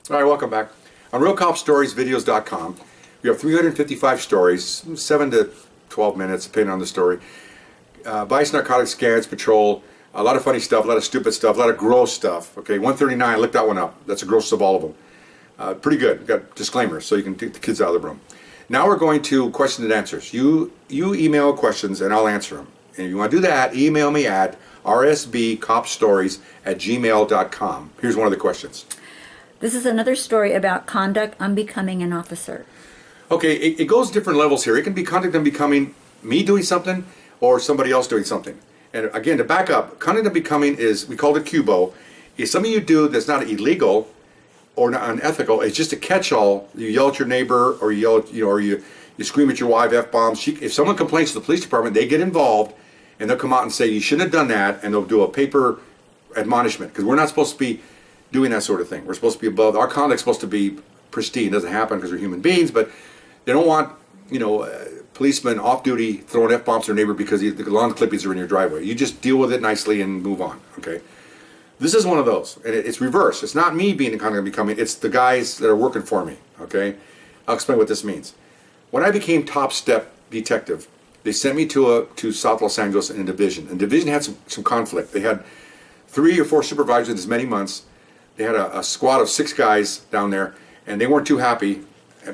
All right, welcome back. On RealCopStoriesVideos.com, we have 355 stories, 7 to 12 minutes, depending on the story. Vice, narcotics, scans, patrol, a lot of funny stuff, a lot of stupid stuff, a lot of gross stuff. Okay, 139, look that one up. That's the grossest of all of them. Pretty good. Got disclaimers, so you can take the kids out of the room. Now we're going to questions and answers. You email questions and I'll answer them. And if you want to do that, email me at rsbcopstories@gmail.com. Here's one of the questions. This is another story about conduct unbecoming an officer. Okay, it goes different levels here. It can be conduct unbecoming me doing something or somebody else doing something. And again, to back up, conduct unbecoming is, we call it CUBO. Is something you do that's not illegal or not unethical. It's just a catch-all. You yell at your neighbor, or you yell at, or you scream at your wife, F-bombs. If someone complains to the police department, they get involved and they'll come out and say, you shouldn't have done that, and they'll do a paper admonishment, because we're not supposed to be doing that sort of thing. We're supposed to be above, our conduct's supposed to be pristine. It doesn't happen because we're human beings, but they don't want, policemen off duty throwing F-bombs to their neighbor because the lawn clippings are in your driveway. You just deal with it nicely and move on, okay? This is one of those, and it's reverse. It's not me being conduct unbecoming, it's the guys that are working for me, okay? I'll explain what this means. When I became top step detective, they sent me to South Los Angeles in a division. And division had some conflict. They had 3 or 4 supervisors in as many months. They had a squad of 6 guys down there, and they weren't too happy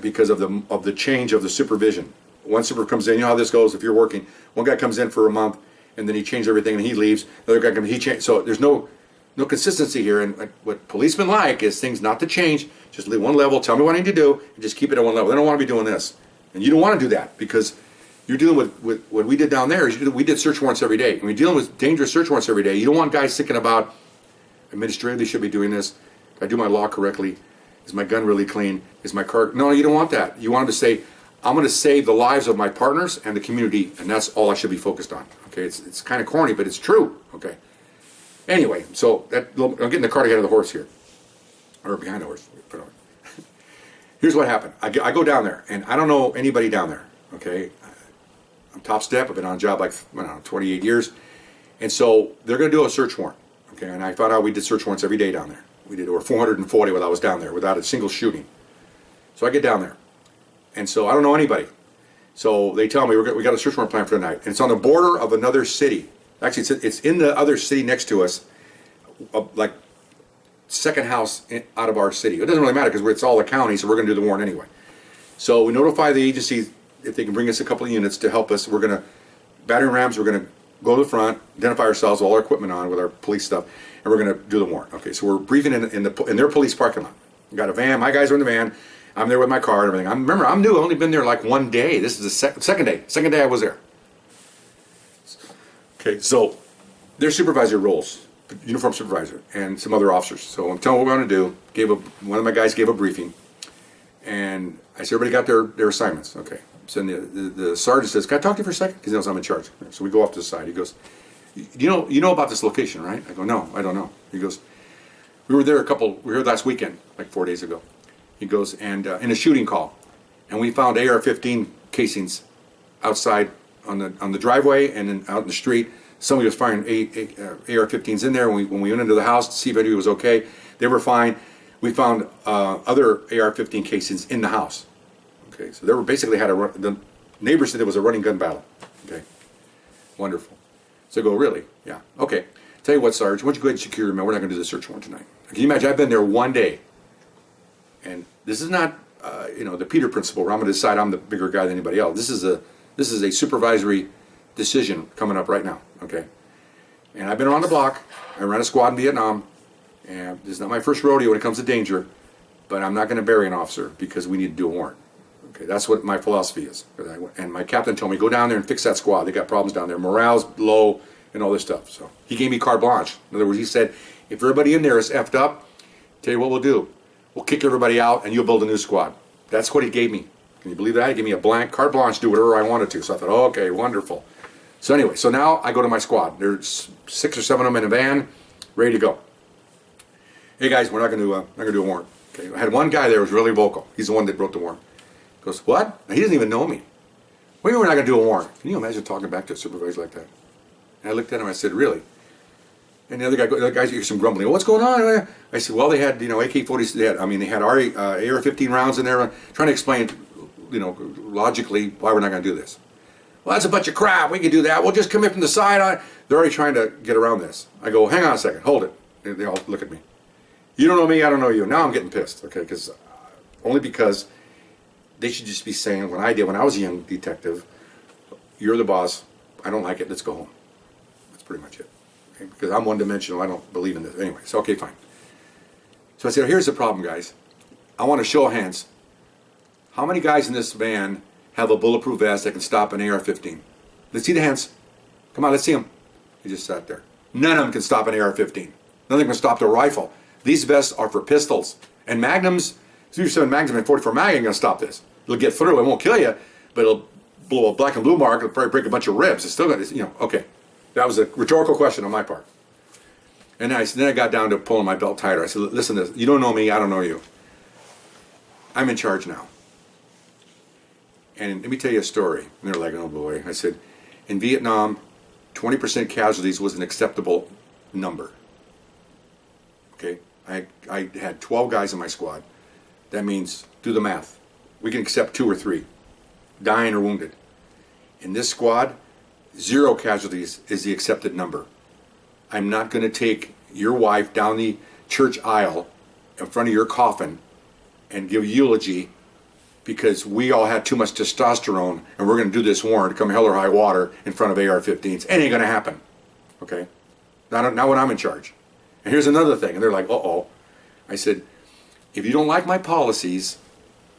because of the change of the supervision. One super comes in, you know how this goes if you're working. One guy comes in for a month, and then he changed everything, and he leaves. The other guy comes, he changed. So there's no consistency here. And what policemen like is things not to change. Just leave one level, tell me what I need to do, and just keep it at one level. They don't want to be doing this. And you don't want to do that, because you're dealing with what we did down there is we did search warrants every day. When you're dealing with dangerous search warrants every day, you don't want guys thinking about, administratively should be doing this. Did I do my law correctly? Is my gun really clean? Is my car? No, you don't want that. You want them to say, I'm going to save the lives of my partners and the community, and that's all I should be focused on. Okay, it's kind of corny, but it's true. Okay. Anyway, so I'm getting the cart ahead of the horse here, or behind the horse. Here's what happened. I go down there, and I don't know anybody down there. Okay, I'm top step. I've been on a job like 28 years, and so they're going to do a search warrant. Okay, and I found out we did search warrants every day down there. We did over 440 while I was down there without a single shooting. So I get down there, and so I don't know anybody. So they tell me we got a search warrant plan for tonight, and it's on the border of another city. Actually, it's in the other city next to us, like second house out of our city. It doesn't really matter because it's all the county, so we're going to do the warrant anyway. So we notify the agency if they can bring us a couple of units to help us. We're going to, battering rams, we're going to go to the front, identify ourselves, all our equipment on with our police stuff, and we're going to do the warrant. Okay, so we're briefing in their police parking lot. We got a van, my guys are in the van, I'm there with my car and everything. Remember, I'm new, I've only been there like one day. This is the second day I was there. Okay, so their supervisor roles, uniform supervisor, and some other officers. So I'm telling them what we're going to do. One of my guys gave a briefing, and I said, everybody got their assignments. Okay. So the sergeant says, can I talk to you for a second? Because he knows I'm in charge. So we go off to the side. He goes, you know about this location, right? I go, no, I don't know. He goes, we were here last weekend, like 4 days ago. He goes, and in a shooting call, and we found AR-15 casings outside on the driveway and then out in the street. Somebody was firing AR-15s in there. When we went into the house to see if anybody was okay, they were fine. We found other AR-15 casings in the house. Okay, so they were basically the neighbors said it was a running gun battle. Okay, wonderful. So I go, really? Yeah. Okay. Tell you what, Sarge, why don't you go ahead and secure your man? We're not going to do the search warrant tonight. Can you imagine? I've been there one day, and this is not the Peter principle where I'm going to decide I'm the bigger guy than anybody else. This is a supervisory decision coming up right now. Okay, and I've been around the block. I ran a squad in Vietnam, and this is not my first rodeo when it comes to danger, but I'm not going to bury an officer because we need to do a warrant. Okay, that's what my philosophy is. And my captain told me, go down there and fix that squad. They got problems down there. Morale's low and all this stuff. So he gave me carte blanche. In other words, he said, if everybody in there is effed up, tell you what we'll do. We'll kick everybody out and you'll build a new squad. That's what he gave me. Can you believe that? He gave me a blank carte blanche to do whatever I wanted to. So I thought, oh, okay, wonderful. So anyway, so now I go to my squad. There's 6 or 7 of them in a van, ready to go. Hey guys, we're not going to do a warrant. Okay, I had one guy there who was really vocal. He's the one that wrote the warrant. He goes, what? He doesn't even know me. What do you mean we're not going to do a warrant? Can you imagine talking back to a supervisor like that? And I looked at him and I said, really? And the other guys hear some grumbling. What's going on? I said, well, they had, AK-40s. They had AR-15 rounds in there. Trying to explain, logically why we're not going to do this. Well, that's a bunch of crap. We can do that. We'll just come in from the side. They're already trying to get around this. I go, hang on a second. Hold it. They all look at me. You don't know me. I don't know you. Now I'm getting pissed. Okay, only because they should just be saying what I did when I was a young detective. You're the boss. I don't like it. Let's go home. That's pretty much it. Okay? Because I'm one-dimensional. I don't believe in this. Anyway, so okay, fine. So I said, here's the problem, guys. I want to show of hands. How many guys in this van have a bulletproof vest that can stop an AR-15? Let's see the hands. Come on, let's see them. He just sat there. None of them can stop an AR-15. None of them can stop the rifle. These vests are for pistols. And Magnums, 307 Magnum and 44 Mag ain't going to stop this. It'll get through. It won't kill you, but it'll blow a black and blue mark. It'll probably break a bunch of ribs. It's still going to, okay. That was a rhetorical question on my part. And then I got down to pulling my belt tighter. I said, listen to this. You don't know me. I don't know you. I'm in charge now. And let me tell you a story. And they're like, oh boy. I said, in Vietnam, 20% casualties was an acceptable number. Okay? I had 12 guys in my squad. That means, do the math. We can accept 2 or 3, dying or wounded. In this squad, 0 casualties is the accepted number. I'm not going to take your wife down the church aisle in front of your coffin and give eulogy because we all had too much testosterone and we're going to do this warrant, come hell or high water, in front of AR-15s. It ain't going to happen. Okay? Not when I'm in charge. And here's another thing. And they're like, uh-oh. I said, if you don't like my policies,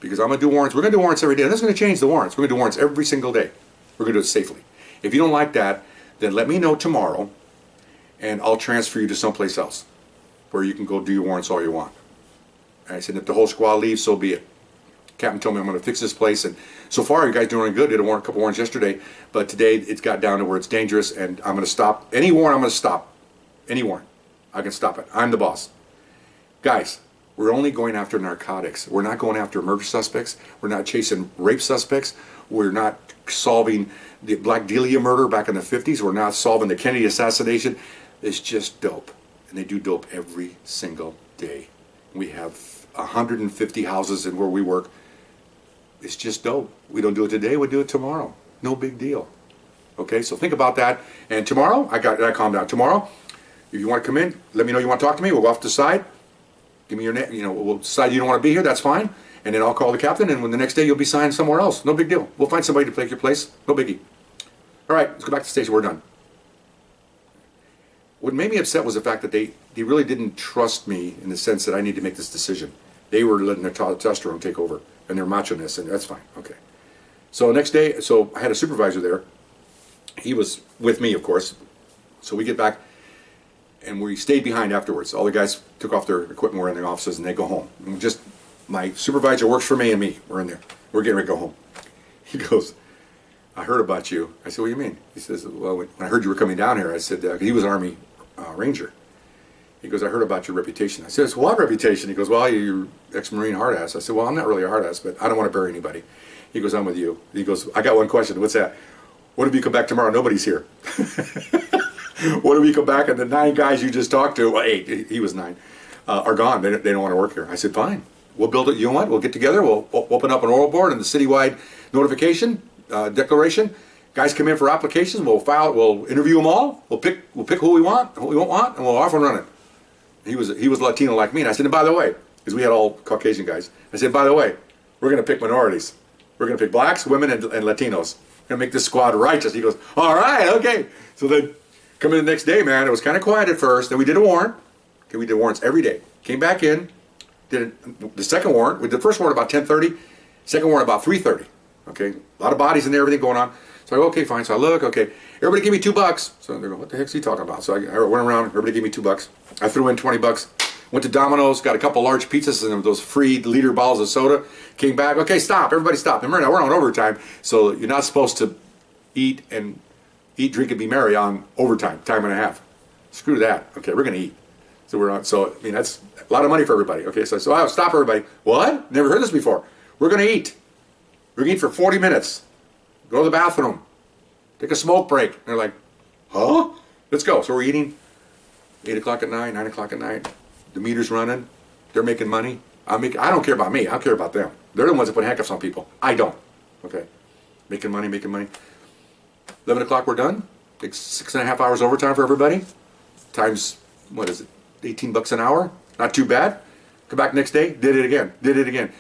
because I'm going to do warrants, we're going to do warrants every day. And that's going to change the warrants. We're going to do warrants every single day. We're going to do it safely. If you don't like that, then let me know tomorrow, and I'll transfer you to someplace else where you can go do your warrants all you want. And I said, if the whole squad leaves, so be it. Captain told me I'm going to fix this place, and so far you guys are doing good. Did a couple warrants yesterday, but today it's got down to where it's dangerous, and I'm going to stop any warrant. I'm going to stop any warrant. I can stop it. I'm the boss. Guys, we're only going after narcotics. We're not going after murder suspects. We're not chasing rape suspects. We're not solving the Black Dahlia murder back in the 50s. We're not solving the Kennedy assassination. It's just dope. And they do dope every single day. We have 150 houses in where we work. It's just dope. We don't do it today, we do it tomorrow. No big deal. Okay, so think about that. And tomorrow, I calmed down. Tomorrow, if you want to come in, let me know you want to talk to me. We'll go off to the side. Give me your name. We'll decide you don't want to be here. That's fine. And then I'll call the captain. And when the next day you'll be signed somewhere else. No big deal. We'll find somebody to take your place. No biggie. All right, let's go back to the station. We're done. What made me upset was the fact that they really didn't trust me in the sense that I need to make this decision. They were letting their testosterone take over and their macho-ness, and that's fine. Okay. So next day, I had a supervisor there. He was with me, of course. So we get back. And we stayed behind afterwards. All the guys took off their equipment, were in their offices, and they go home. And my supervisor works for me and me. We're in there. We're getting ready to go home. He goes, I heard about you. I said, what do you mean? He says, well, when I heard you were coming down here, I said, he was an Army Ranger. He goes, I heard about your reputation. I said, what reputation? He goes, well, you're ex-Marine hard ass. I said, well, I'm not really a hard ass, but I don't want to bury anybody. He goes, I'm with you. He goes, I got one question. What's that? What if you come back tomorrow? Nobody's here. What if you come back and the 9 guys you just talked to, well, 8, he was 9, are gone. They don't want to work here. I said, fine. We'll build it. You know what? We'll get together. We'll open up an oral board and the citywide notification declaration. Guys come in for applications. We'll file. We'll interview them all. We'll pick who we want, who we won't want, and we'll off and run it. He was Latino like me, and I said, and by the way, because we had all Caucasian guys, I said, by the way, we're going to pick minorities. We're going to pick blacks, women, and Latinos. We're going to make this squad righteous. He goes, all right, okay. So then, come in the next day, man. It was kind of quiet at first. Then we did a warrant. Okay, we did warrants every day. Came back in, did the second warrant. We did the first warrant about 10:30. Second warrant about 3:30. Okay, a lot of bodies in there, everything going on. So I go, okay, fine. So I look, okay, everybody give me $2. So they go, what the heck's he talking about? So I went around, everybody gave me $2. I threw in $20. Went to Domino's, got a couple large pizzas and those free liter bottles of soda. Came back, okay, stop, everybody stop. Remember, now we're on overtime, so you're not supposed to eat, drink, and be merry on overtime, time and a half. Screw that. Okay, we're going to eat. So we're on. So I mean, that's a lot of money for everybody. Okay, so I'll stop everybody. What? Never heard this before. We're going to eat. We're going to eat for 40 minutes. Go to the bathroom. Take a smoke break. And they're like, huh? Let's go. So we're eating. 8 o'clock at night, 9 o'clock at night. The meter's running. They're making money. I don't care about me. I care about them. They're the ones that put handcuffs on people. I don't. Okay. Making money, making money. 11 o'clock, we're done. Takes 6.5 hours overtime for everybody. Times, what is it, $18 an hour? Not too bad. Come back next day, did it again, did it again.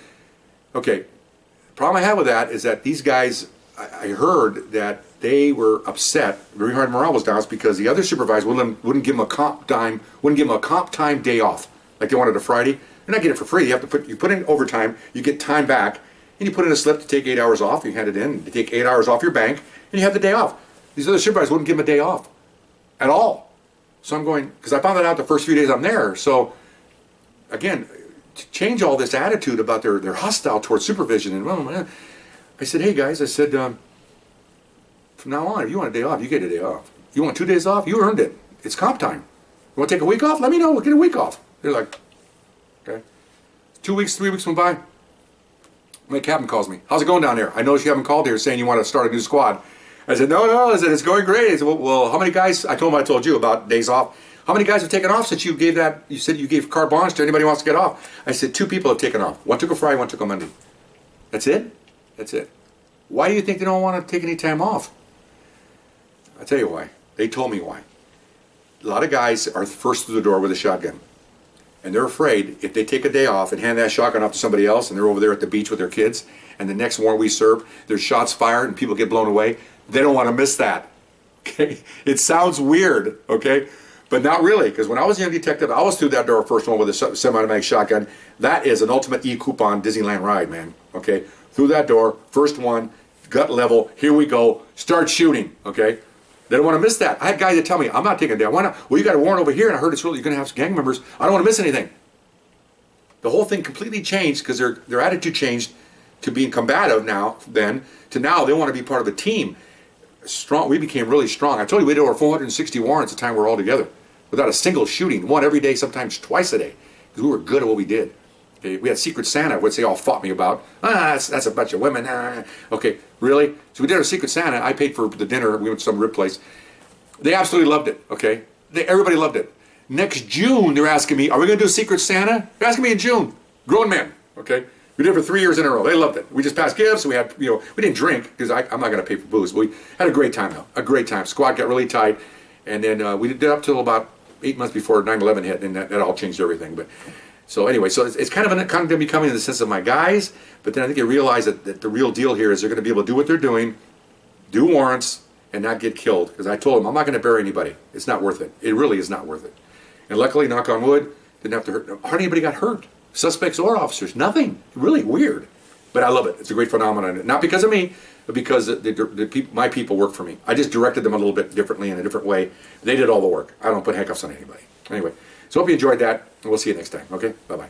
Okay. The problem I have with that is that these guys, I heard that they were upset. Very hard morale was down because the other supervisor wouldn't give them a comp time day off. Like they wanted a Friday. You're not getting it for free. You have to you put in overtime, you get time back, and you put in a slip to take 8 hours off. You hand it in, you take 8 hours off your bank, and you have the day off. These other supervisors wouldn't give them a day off at all. So I'm going, because I found that out the first few days I'm there. So again, to change all this attitude about they're hostile towards supervision, and I said, hey guys, I said, from now on, if you want a day off, you get a day off. You want 2 days off, you earned it. It's comp time. You want to take a week off? Let me know. We'll get a week off. They're like, okay. 2 weeks, 3 weeks went by. My captain calls me. How's it going down there? I noticed you haven't called here saying you want to start a new squad. I said, no. I said, it's going great. I said, well, how many guys? I told him I told you about days off. How many guys have taken off since you gave that? You said you gave carte blanche to anybody who wants to get off. I said, 2 people have taken off. One took a Friday, one took a Monday. That's it? That's it. Why do you think they don't want to take any time off? I'll tell you why. They told me why. A lot of guys are first through the door with a shotgun. And they're afraid if they take a day off and hand that shotgun off to somebody else and they're over there at the beach with their kids and the next warrant we serve, there's shots fired and people get blown away, they don't want to miss that. Okay? It sounds weird, okay? But not really, because when I was a young detective, I was through that door first one with a semi-automatic shotgun. That is an ultimate e-coupon Disneyland ride, man. Okay? Through that door, first one, gut level, here we go, start shooting, okay? They don't want to miss that. I had guys that tell me, I'm not taking a day. Why not? Well, you got a warrant over here, and I heard you're going to have some gang members. I don't want to miss anything. The whole thing completely changed because their attitude changed to being combative now, then, to now they want to be part of a team. Strong. We became really strong. I told you we did over 460 warrants the time we were all together without a single shooting. One every day, sometimes twice a day, because we were good at what we did. Okay, we had Secret Santa, which they all fought me about. That's a bunch of women. Okay, really? So we did our Secret Santa. I paid for the dinner. We went to some rib place. They absolutely loved it, okay? Everybody loved it. Next June, they're asking me, are we going to do Secret Santa? They're asking me in June. Grown men, okay? We did it for 3 years in a row. They loved it. We just passed gifts. We had, we didn't drink because I'm not going to pay for booze. But we had a great time, though. A great time. Squad got really tight. And then we did it up till about 8 months before 9/11 hit, and that all changed everything. But so anyway, so it's kind of becoming in the sense of my guys, but then I think they realize that the real deal here is they're going to be able to do what they're doing, do warrants, and not get killed. Because I told them, I'm not going to bury anybody. It's not worth it. It really is not worth it. And luckily, knock on wood, didn't have to hurt. Hardly anybody got hurt. Suspects or officers, nothing. Really weird. But I love it. It's a great phenomenon. Not because of me, but because my people work for me. I just directed them a little bit differently in a different way. They did all the work. I don't put handcuffs on anybody. Anyway, so hope you enjoyed that, and we'll see you next time. Okay? Bye-bye.